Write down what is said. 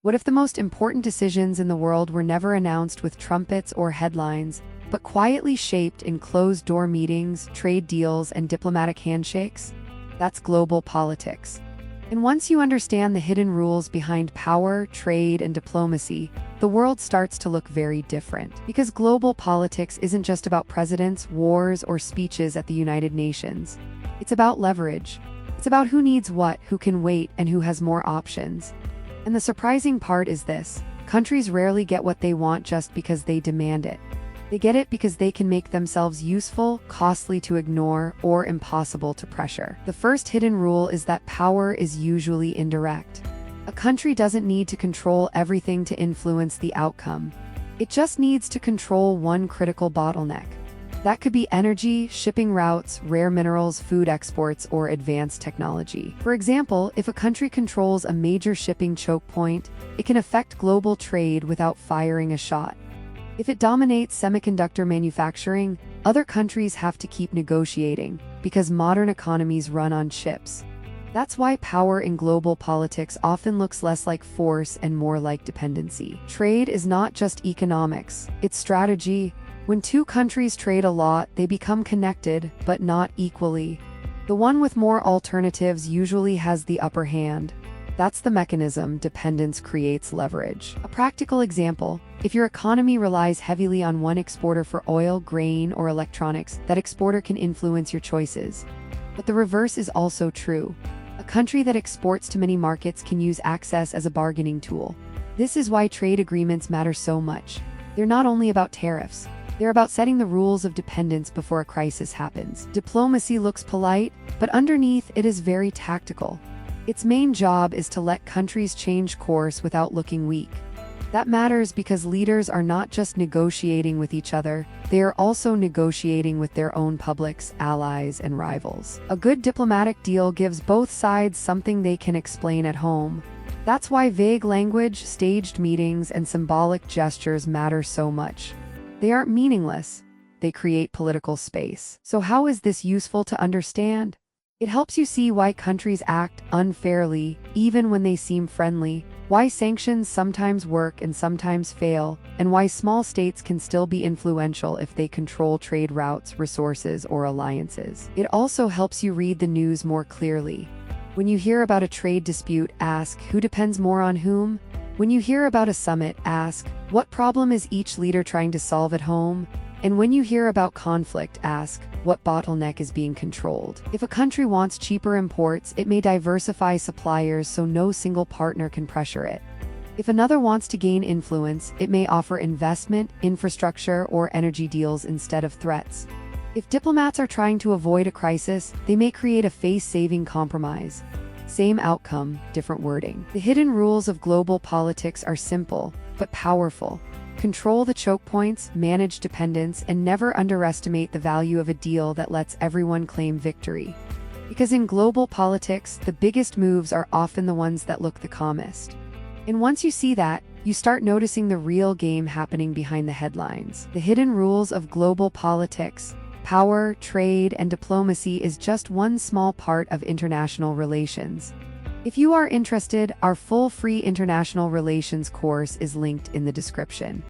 What if the most important decisions in the world were never announced with trumpets or headlines, but quietly shaped in closed-door meetings, trade deals, and diplomatic handshakes? That's global politics. And once you understand the hidden rules behind power, trade, and diplomacy, the world starts to look very different. Because global politics isn't just about presidents, wars, or speeches at the United Nations. It's about leverage. It's about who needs what, who can wait, and who has more options. And the surprising part is this: countries rarely get what they want just because they demand it. They get it because they can make themselves useful, costly to ignore, or impossible to pressure. The first hidden rule is that power is usually indirect. A country doesn't need to control everything to influence the outcome. It just needs to control one critical bottleneck. That could be energy, shipping routes, rare minerals, food exports, or advanced technology. For example, if a country controls a major shipping choke point, it can affect global trade without firing a shot. If it dominates semiconductor manufacturing, other countries have to keep negotiating, because modern economies run on chips. That's why power in global politics often looks less like force and more like dependency. Trade is not just economics, it's strategy. When two countries trade a lot, they become connected, but not equally. The one with more alternatives usually has the upper hand. That's the mechanism. Dependence creates leverage. A practical example: if your economy relies heavily on one exporter for oil, grain, or electronics, that exporter can influence your choices. But the reverse is also true. A country that exports to many markets can use access as a bargaining tool. This is why trade agreements matter so much. They're not only about tariffs. They're about setting the rules of dependence before a crisis happens. Diplomacy looks polite, but underneath it is very tactical. Its main job is to let countries change course without looking weak. That matters because leaders are not just negotiating with each other, they are also negotiating with their own publics, allies, and rivals. A good diplomatic deal gives both sides something they can explain at home. That's why vague language, staged meetings, and symbolic gestures matter so much. They aren't meaningless. They create political space. So how is this useful to understand? It helps you see why countries act unfairly, even when they seem friendly, why sanctions sometimes work and sometimes fail, and why small states can still be influential if they control trade routes, resources, or alliances. It also helps you read the news more clearly. When you hear about a trade dispute, ask, who depends more on whom? When you hear about a summit, ask, what problem is each leader trying to solve at home? And when you hear about conflict, ask, what bottleneck is being controlled? If a country wants cheaper imports, it may diversify suppliers so no single partner can pressure it. If another wants to gain influence, it may offer investment, infrastructure, or energy deals instead of threats. If diplomats are trying to avoid a crisis, they may create a face-saving compromise. Same outcome, different wording. The hidden rules of global politics are simple, but powerful. Control the choke points, manage dependence, and never underestimate the value of a deal that lets everyone claim victory. Because in global politics, the biggest moves are often the ones that look the calmest. And once you see that, you start noticing the real game happening behind the headlines. The hidden rules of global politics. Power, trade, and diplomacy is just one small part of international relations. If you are interested, our full free international relations course is linked in the description.